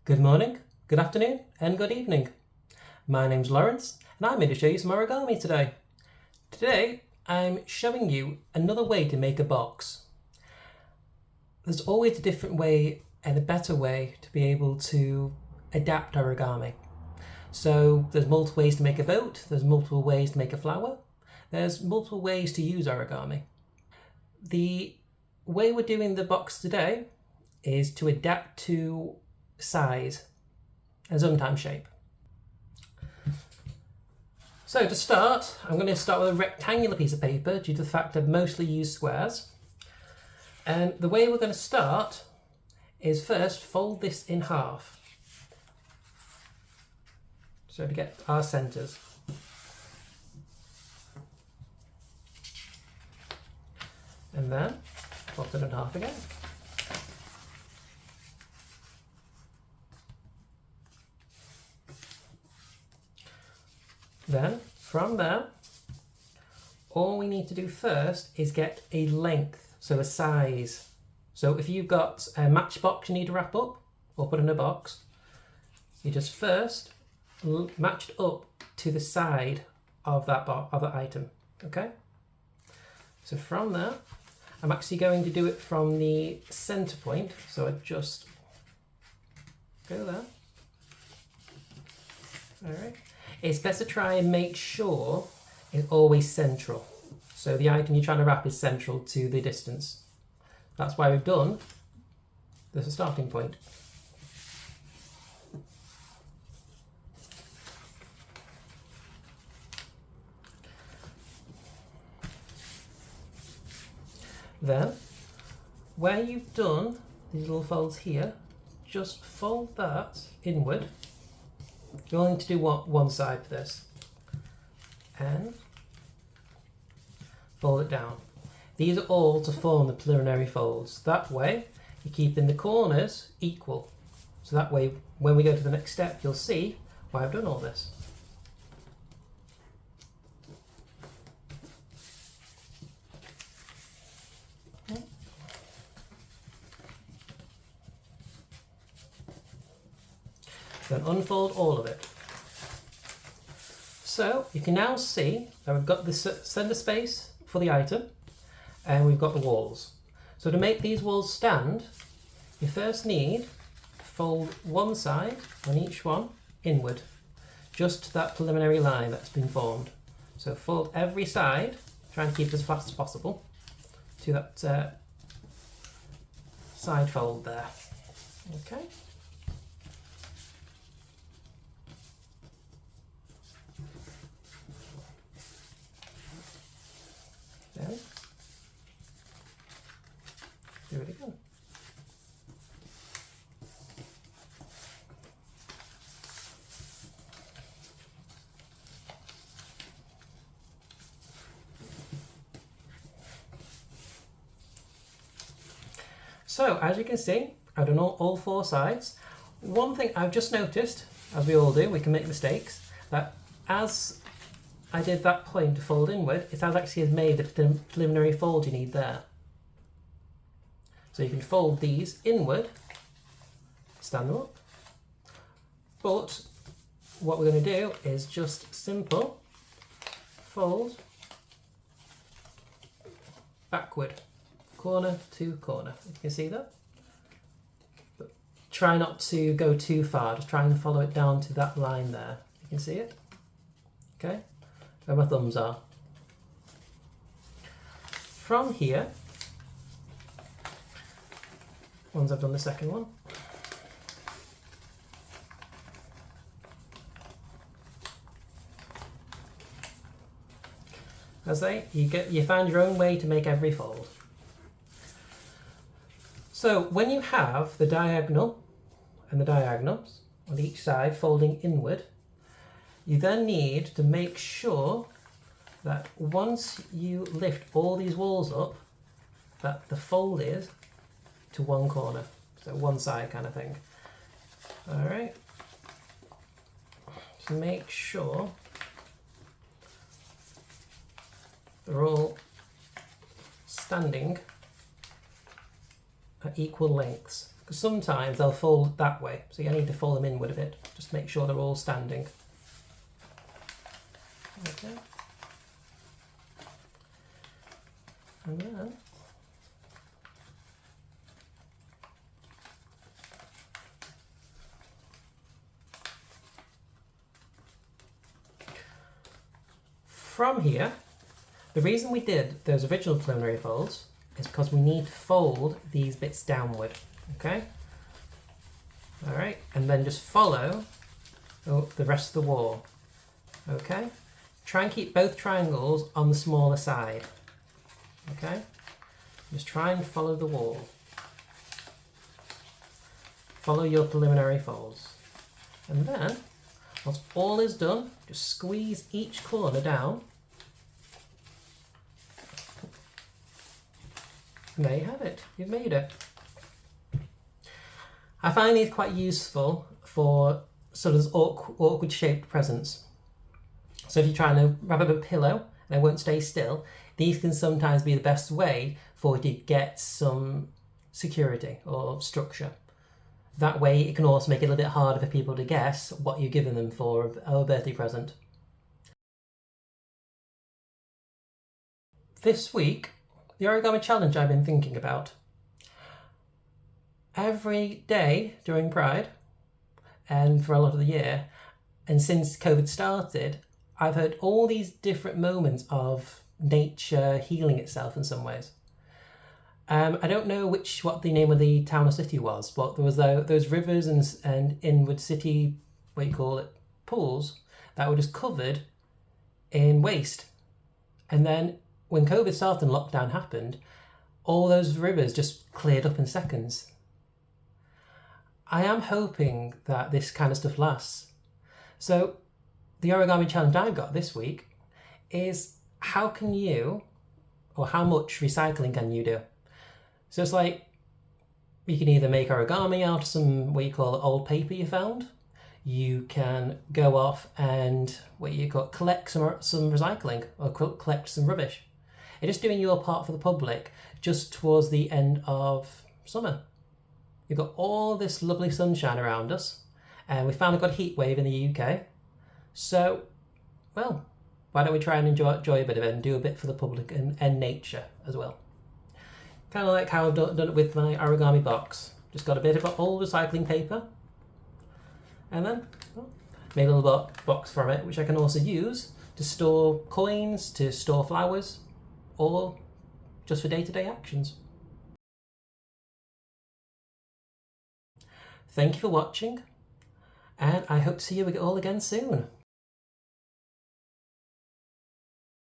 Good morning, good afternoon, and good evening. My name's Lawrence, and I'm going to show you some origami today. Today, I'm showing you another way to make a box. There's always a different way and a better way to be able to adapt origami. So there's multiple ways to make a boat, there's multiple ways to make a flower, there's multiple ways to use origami. The way we're doing the box today is to adapt to size and sometimes shape. So to start, I'm going to start with a rectangular piece of paper due to the fact I've mostly used squares. And the way we're going to start is first fold this in half. So to get our centres. And then fold it in half again. Then, from there, all we need to do first is get a length, so a size. So if you've got a matchbox you need to wrap up or put in a box, you just first match it up to the side of that item, okay? So from there, I'm actually going to do it from the center point, so I just go there. All right. It's best to try and make sure it's always central. So the item you're trying to wrap is central to the distance. That's why we've done this starting point. Then, where you've done these little folds here, just fold that inward. You only need to do one side for this, and fold it down. These are all to form the preliminary folds. That way, you're keeping the corners equal. So that way, when we go to the next step, you'll see why I've done all this. Then unfold all of it. So you can now see that we've got the center space for the item and we've got the walls. So to make these walls stand, you first need to fold one side on each one inward, just to that preliminary line that's been formed. So fold every side, try and keep it as flat as possible to that side fold there. Okay. Then do it again. So as you can see, I've done all four sides. One thing I've just noticed, as we all do, we can make mistakes, that as I did that point to fold inward, it actually has made the preliminary fold you need there. So you can fold these inward, stand them up. But what we're going to do is just simple fold backward, corner to corner. You can see that. But try not to go too far, just try and follow it down to that line there. You can see it? Okay. Where my thumbs are. From here, once I've done the second one, you find your own way to make every fold. So when you have the diagonal and the diagonals on each side folding inward, you then need to make sure that once you lift all these walls up, that the fold is to one corner, so one side kind of thing. All right. So make sure they're all standing at equal lengths. because sometimes they'll fold that way, so you need to fold them inward a bit, just to make sure they're all standing. Okay. And then from here, the reason we did those original preliminary folds is because we need to fold these bits downward, okay? All right, and then just follow the rest of the wall, okay? Try and keep both triangles on the smaller side, okay? Just try and follow the wall. Follow your preliminary folds. And then, once all is done, just squeeze each corner down. And there you have it, you've made it. I find these quite useful for sort of awkward shaped presents. So if you're trying to wrap up a pillow and it won't stay still, these can sometimes be the best way for you to get some security or structure. That way it can also make it a little bit harder for people to guess what you're giving them for a birthday present. This week, the origami challenge I've been thinking about. Every day during Pride, and for a lot of the year, and since COVID started, I've heard all these different moments of nature healing itself in some ways. I don't know what the name of the town or city was, but there was those rivers and inward city, pools that were just covered in waste. And then when COVID started and lockdown happened, all those rivers just cleared up in seconds. I am hoping that this kind of stuff lasts. So the origami challenge I've got this week is how much recycling can you do? So it's like, you can either make origami out of some, old paper you found. You can go off and, collect some recycling or collect some rubbish. It's just doing your part for the public just towards the end of summer. You've got all this lovely sunshine around us, and we finally got a heat wave in the UK. So, well, why don't we try and enjoy a bit of it and do a bit for the public and nature as well. Kind of like how I've done it with my origami box. Just got a bit of old recycling paper, and then made a little box from it, which I can also use to store coins, to store flowers, or just for day-to-day actions. Thank you for watching, and I hope to see you all again soon.